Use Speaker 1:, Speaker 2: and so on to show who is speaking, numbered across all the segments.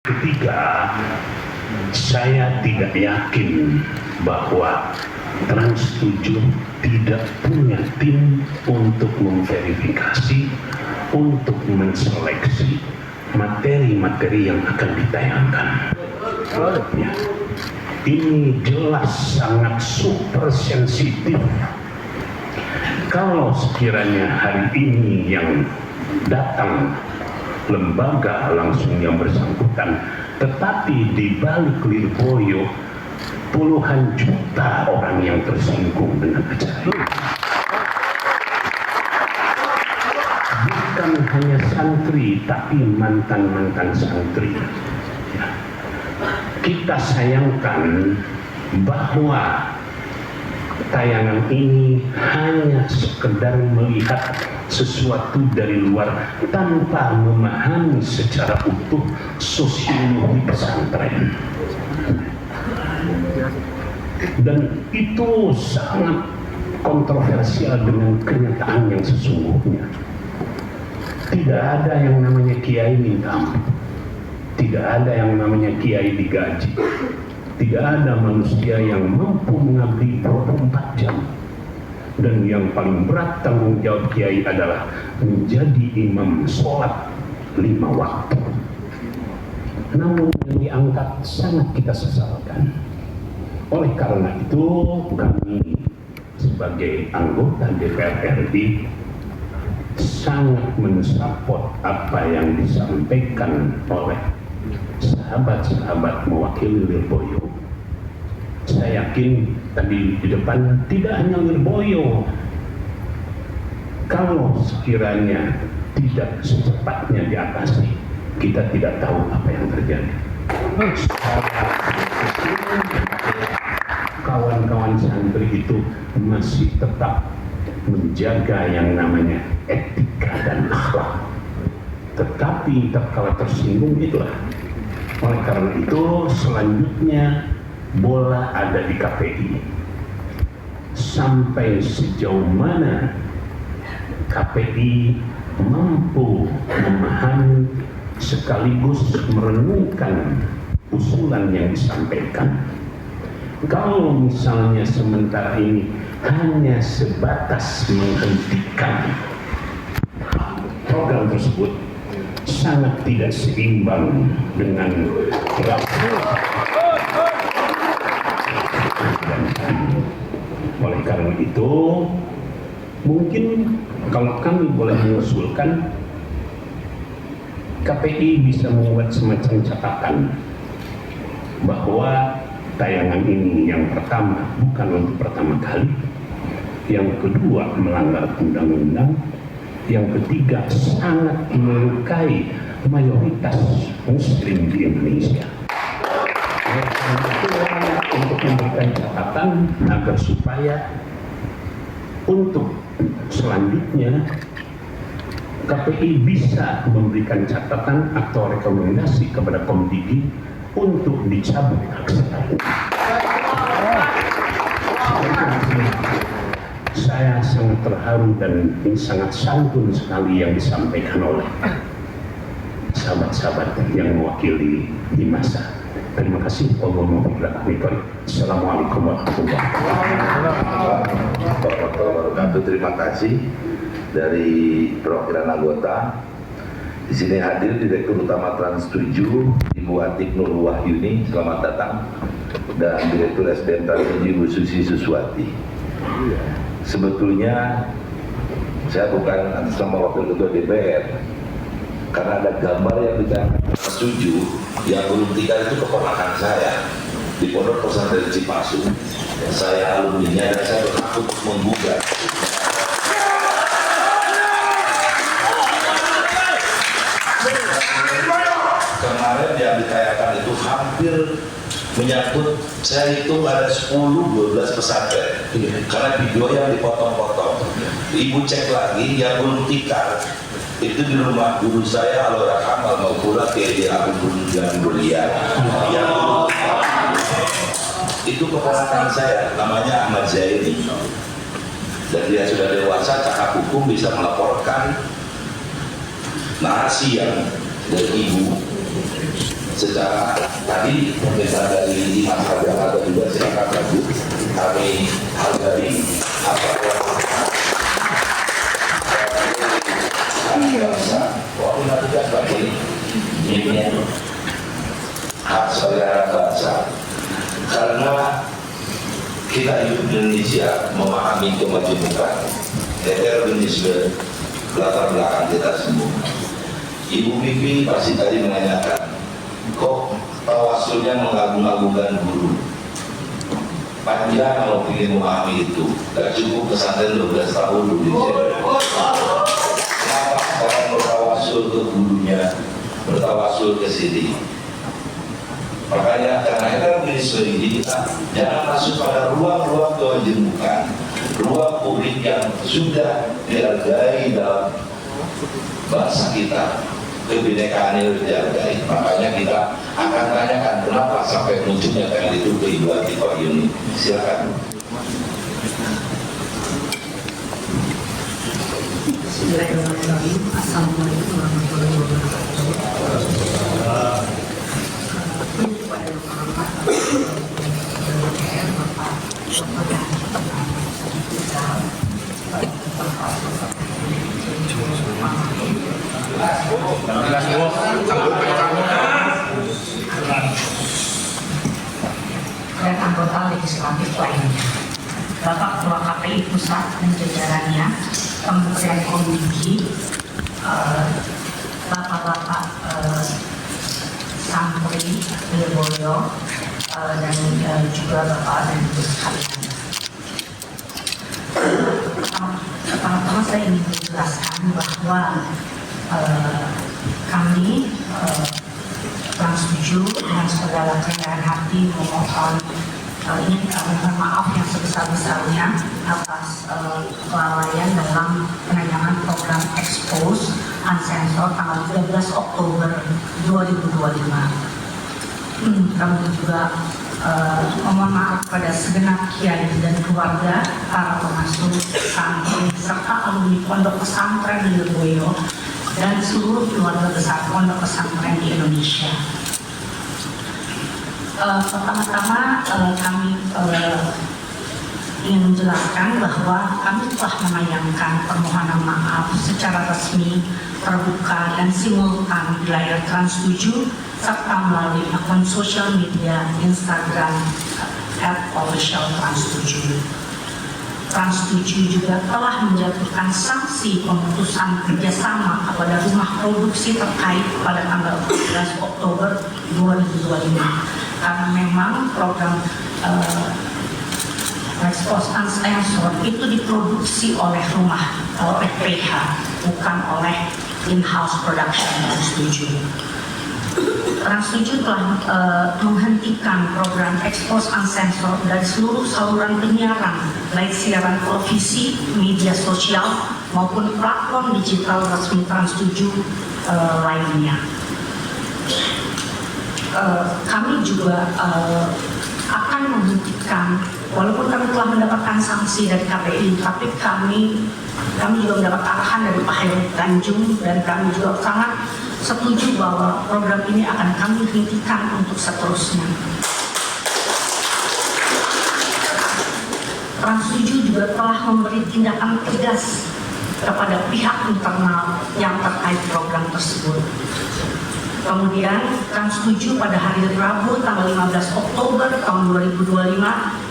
Speaker 1: Ketiga, saya tidak yakin bahwa Trans 7 tidak punya tim untuk memverifikasi, untuk menseleksi materi-materi yang akan ditayangkan. Ya. Ini jelas sangat super sensitif. Kalau sekiranya hari ini yang datang lembaga langsung yang bersangkutan, tetapi di balik Lirboyo puluhan juta orang yang tersinggung dengan acara ini. Bukan hanya santri, tapi mantan-mantan santri. Ya. Kita sayangkan bahwa tayangan ini hanya sekedar melihat sesuatu dari luar tanpa memahami secara utuh sosiologi pesantren. Dan itu sangat kontroversial dengan kenyataan yang sesungguhnya. Tidak ada yang namanya kiai minta ampun. Tidak ada yang namanya kiai digaji. Tidak ada manusia yang mampu mengabdi 24 jam. Dan yang paling berat tanggung jawab kiai adalah menjadi imam sholat 5 waktu. Namun yang diangkat sangat kita sesalkan. Oleh karena itu kami sebagai anggota DPR RI sangat mensupport apa yang disampaikan oleh sahabat-sahabat mewakili Lirboyo. Saya yakin tadi di depan tidak hanya Lirboyo. Kalau sekiranya tidak secepatnya diatasi, kita tidak tahu apa yang terjadi. Kawan-kawan santri itu masih tetap menjaga yang namanya etika dan akhlak. Tetapi tatkala tersinggung itulah. Oleh karena itu selanjutnya bola ada di KPI. Sampai sejauh mana KPI mampu memahami sekaligus merenungkan usulan yang disampaikan. Kalau misalnya sementara ini hanya sebatas menghentikan program tersebut, sangat tidak seimbang dengan oleh karena itu mungkin kalau kami boleh mengusulkan, KPI bisa membuat semacam catatan bahwa tayangan ini yang pertama bukan untuk pertama kali, yang kedua melanggar undang-undang, yang ketiga sangat melukai mayoritas muslim di Indonesia. Untuk memberikan catatan agar supaya untuk selanjutnya KPI bisa memberikan catatan atau rekomendasi kepada Komdigi untuk dicabut hak cipta. Saya sangat terharu dan ini sangat santun sekali yang disampaikan oleh sahabat-sahabat yang mewakili di masa. Terima kasih. Assalamualaikum warahmatullahi
Speaker 2: wabarakatuh. Terima kasih dari perwakilan anggota. Di sini hadir Direktur Utama Trans 7 Ibu Atik Nur Wahyuni, selamat datang, dan Direktur SDM Trans 7 Ibu Susi Suswati. Sebetulnya saya bukan atas nama Wakil Ketua DPR, karena ada gambar yang ditayangkan Trans 7 yang belum tiga itu keponakan saya di Pondok Pesantren Cipasung. Saya alumninya dan saya berhak untuk menggugat. Kemarin yang ditayangkan itu hampir menyangkut, saya hitung ada 10-12 pesantren karena video yang dipotong-potong. Ibu cek lagi yang belum tikar itu di rumah guru saya Alora Kamal Maupula KD Abdul Mulia yang itu keponakan saya namanya Ahmad Zaini, dan dia sudah dewasa, cakap hukum, bisa melaporkan narasi yang dari ibu secara tadi pemerintah dari masyarakat yang ada juga silakan maju, kami hargai apa yang bangsa koordinasikan bagi ini hak saudara bangsa, karena kita hidup di Indonesia memahami kemajemukan heterogenisme latar belakang kita semua. Ibu Pipi pasti tadi menanyakan, kok tawasulnya mengagung-agungkan guru? Panjang kalau ingin memahami itu, gak cukup pesantren 12 tahun dulu di kenapa sekarang bertawasul ke gurunya, bertawasul ke sini? Makanya karena heterogenisme ini kita jangan masuk pada ruang-ruang kemajemukan, ruang publik yang sudah dihargai dalam bangsa kita. Kebinekaan itu dihargai. Makanya kita akan tanyakan kenapa sampai munculnya tanggal itu ke Ibu Atiqah Yuni. Silakan.
Speaker 3: Bismillahirrahmanirrahim. Assalamualaikum warahmatullahi wabarakatuh. Dan anggota legislatif lainnya, Bapak Ketua KPI Pusat dan jajarannya, Kementerian Komunikasi, Bapak-bapak Santri Lirboyo, dan juga Bapak dan Ibu sekalian. Pertama-tama saya ingin menjelaskan bahwa kami Trans 7 dengan segala kerendahan hati memohon ini mohon maaf yang sebesar-besarnya atas kelalaian dalam penanyakan program Expose Unsensor tanggal 13 Oktober 2025. Kami juga memohon maaf kepada segenap kiai dan keluarga, para pengasuh santri serta alumni Pondok Pesantren Lirboyo dan seluruh keluarga besar Pondok Pesantren di Indonesia. Pertama-tama kami ingin menjelaskan bahwa kami telah melayangkan permohonan maaf secara resmi, terbuka dan simultan di layar Trans 7 serta melalui akun sosial media Instagram @officialtrans7. Trans 7 juga telah menjatuhkan sanksi pemutusan kerjasama kepada rumah produksi terkait pada tanggal 14 Oktober 2025 karena memang program Expose Unsensor itu diproduksi oleh rumah PH, bukan oleh in-house production Trans 7. Trans 7 telah menghentikan program Expose Unsensor dari seluruh saluran penyiaran, baik siaran televisi, media sosial, maupun platform digital resmi Trans 7 lainnya. Kami juga akan menghentikan, walaupun kami telah mendapatkan sanksi dari KPI, tapi kami juga mendapat arahan dari Pak Heru Tanjung dan kami juga sangat setuju bahwa program ini akan kami hentikan untuk seterusnya. Trans 7 juga telah memberi tindakan tegas kepada pihak internal yang terkait program tersebut. Kemudian Trans 7 pada hari Rabu tanggal 15 Oktober tahun 2025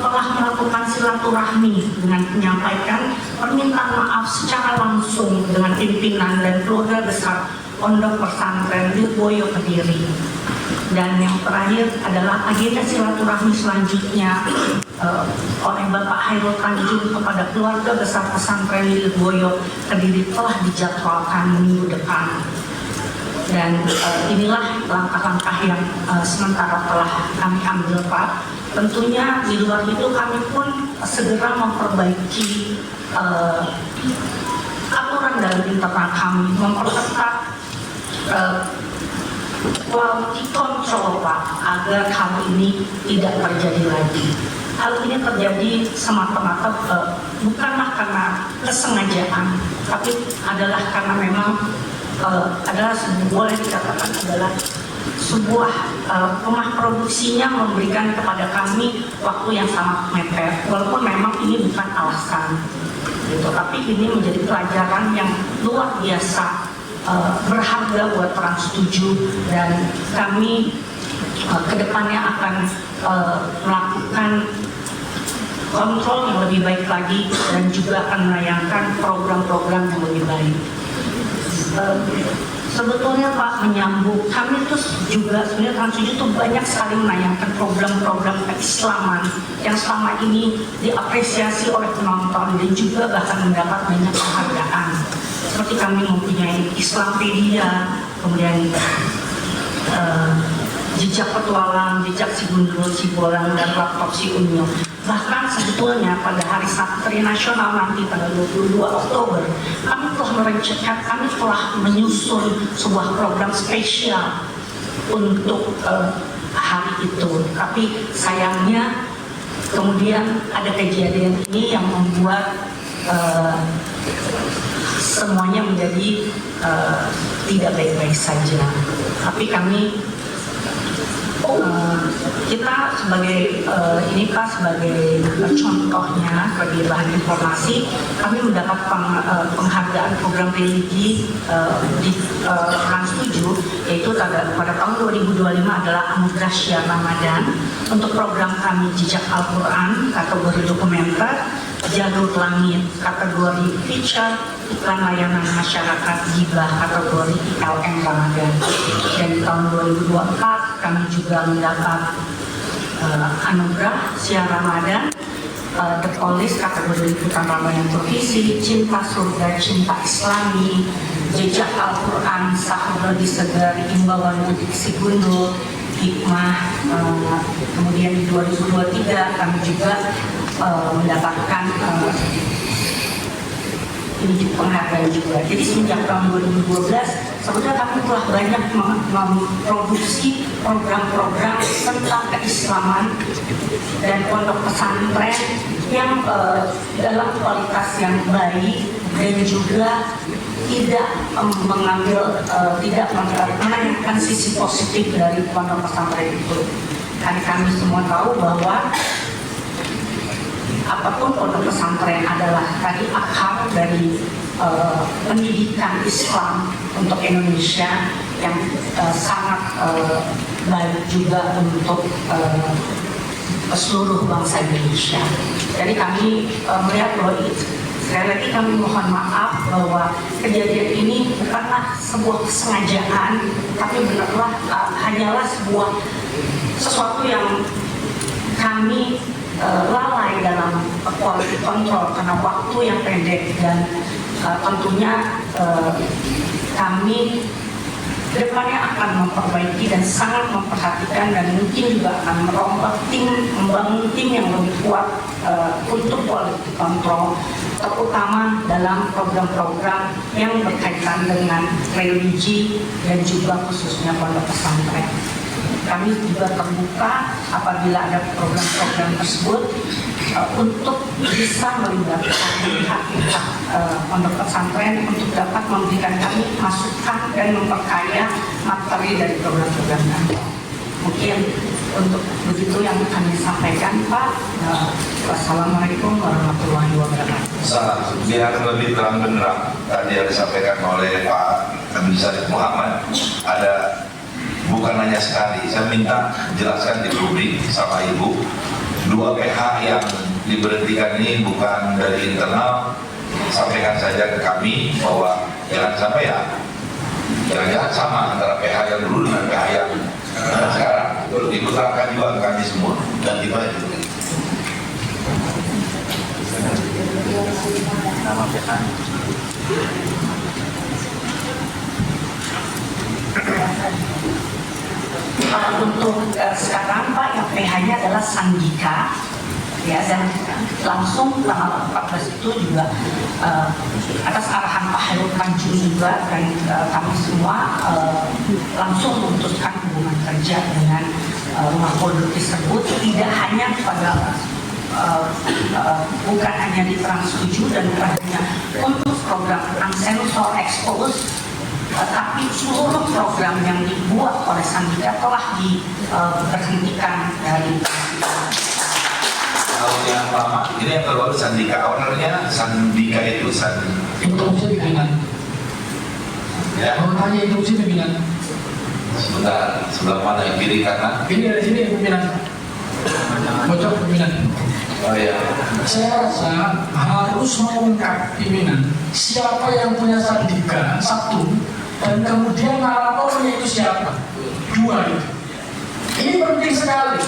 Speaker 3: telah melakukan silaturahmi dengan menyampaikan permintaan maaf secara langsung dengan pimpinan dan keluarga besar Pondok Pesantren Lirboyo Kediri. Dan yang terakhir adalah agenda silaturahmi selanjutnya oleh Bapak Hairul Tanjung kepada keluarga besar Pesantren Lirboyo Kediri telah dijadwalkan minggu depan. Dan inilah langkah-langkah yang sementara telah kami ambil, Pak. Tentunya di luar itu kami pun segera memperbaiki aturan dalam internal kami, memperketat quality control, Pak, agar hal ini tidak terjadi lagi. Hal ini terjadi semata-mata bukanlah karena kesengajaan, tapi adalah karena memang adalah boleh dikatakan adalah sebuah rumah produksinya memberikan kepada kami waktu yang sangat mepet, walaupun memang ini bukan alasan gitu, tapi ini menjadi pelajaran yang luar biasa berharga buat Trans 7, dan kami kedepannya akan melakukan kontrol yang lebih baik lagi dan juga akan menayangkan program-program yang lebih baik. Sebetulnya Pak, menyambung, kami tuh juga sebenarnya Trans 7 itu banyak sekali menayangkan program-program keislaman yang selama ini diapresiasi oleh penonton dan juga bahkan mendapat banyak penghargaan. Seperti kami mempunyai Islampedia, kemudian Jejak Petualang, Jejak Si Gundul, Si Bolang, dan Laptop Si Unyu. Bahkan sebetulnya pada Hari Santri Nasional nanti pada 22 Oktober, kami telah menyusun sebuah program spesial untuk hari itu. Tapi sayangnya kemudian ada kejadian ini yang membuat semuanya menjadi tidak baik-baik saja. Tapi kami kita sebagai ini Pak, sebagai contohnya sebagai bahan informasi, kami mendapat penghargaan program religi di Trans 7, yaitu pada tahun 2025 adalah Anugerah Syiar Ramadan untuk program kami Jejak Al-Quran kategori dokumenter, Jalur Langit kategori feature, iklan layanan masyarakat Gibah kategori ILM Ramadan. Dan di tahun 2024 kami juga mendapat Anugerah Syiar Ramadan, The Police kategori liputan Ramadan televisi, Cinta Surga, Cinta Islami, Jejak Al-Quran, Sahur di Segar, Imbauan Mudik Si Gundul, Hikmah. Kemudian di 2023 kami juga mendapatkan ini penghargaan juga. Jadi sejak tahun 2012 sebetulnya kami telah banyak memproduksi program-program tentang keislaman dan pondok pesantren yang dalam kualitas yang baik dan juga tidak menanyakan sisi positif dari pondok pesantren itu. Karena kami semua tahu bahwa apapun pondok pesantren adalah tadi akar dari pendidikan Islam untuk Indonesia yang sangat baik juga untuk seluruh bangsa Indonesia. Jadi kami melihat bahwa sekali lagi kami mohon maaf bahwa kejadian ini bukanlah sebuah kesengajaan, tapi benarlah hanyalah sesuatu yang kami lalai dalam quality control karena waktu yang pendek, dan tentunya kami kedepannya akan memperbaiki dan sangat memperhatikan, dan mungkin juga akan membangun tim yang lebih kuat untuk quality control, terutama dalam program-program yang berkaitan dengan religi dan juga khususnya pondok pesantren. Kami juga terbuka apabila ada program-program tersebut untuk bisa melibatkan pihak-pihak pondok pesantren untuk dapat memberikan kami masukan dan memperkaya materi dari program-program kami. Mungkin untuk begitu yang kami sampaikan, Pak. Wassalamualaikum warahmatullahi wabarakatuh.
Speaker 2: Biar lebih terang benderang tadi yang disampaikan oleh Pak Abdul Syarif Muhammad, ada bukan hanya sekali, saya minta jelaskan di publik sama Ibu, 2 PH yang diberhentikan ini bukan dari internal, sampaikan saja ke kami bahwa jangan sampai jangan sama antara PH yang dulu dengan PH yang sekarang. Ibu terangkan juga ke kami semua dan gimana itu. Nama PH.
Speaker 3: Untuk sekarang Pak, yang PH-nya adalah Sandika, ya, dan langsung tanggal 14 itu juga atas arahan Pak Hairul Tanjung juga, dan kami semua langsung memutuskan hubungan kerja dengan rumah produk tersebut, tidak hanya pada bukan hanya di Trans 7 dan bukan hanya untuk program Unsensor Expose, Tapi seluruh program yang dibuat oleh Sandika telah diberhentikan dari
Speaker 2: Kalau yang lama, ini yang terbaru Sandika, ownernya Sandika itu
Speaker 4: Instruksi pimpinan.
Speaker 2: ya.
Speaker 4: Mau tanya instruksi pimpinan.
Speaker 2: Sebentar, sebelah mana yang kiri kanan?
Speaker 4: Ini dari sini pimpinan. Bocor pimpinan.
Speaker 2: Oh iya.
Speaker 4: Saya rasa harus mengungkap pimpinan siapa yang punya Sandika satu, dan kemudian naratornya itu siapa, dua itu. Ini penting sekali.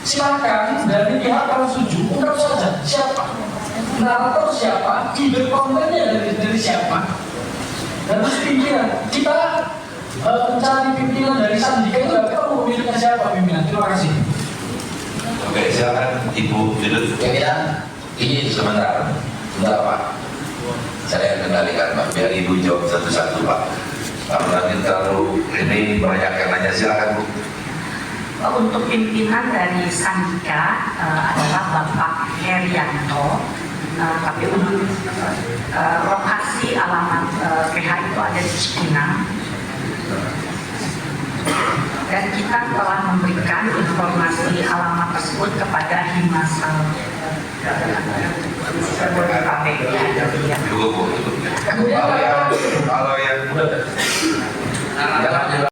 Speaker 4: Silakan dari pihak yang setuju ungkap saja siapa narator, siapa ide kontennya dari siapa, dan terus pimpinan kita mencari pimpinan dari Sandika itu nggak perlu miliknya siapa pimpinan. Terima kasih.
Speaker 2: Oke, silakan Ibu Dudut.
Speaker 5: Pimpinan, ini sebentar Pak. Saya kendalikan Pak, biar Ibu jawab satu-satu Pak. Kalau nanti terlalu ini banyak yang nanya, silakan Bu.
Speaker 3: Untuk pimpinan dari Sandika adalah Bapak Herianto, tapi untuk lokasi alamat PH itu ada di Cipinang. Dan kita telah memberikan informasi alamat tersebut kepada Himasal.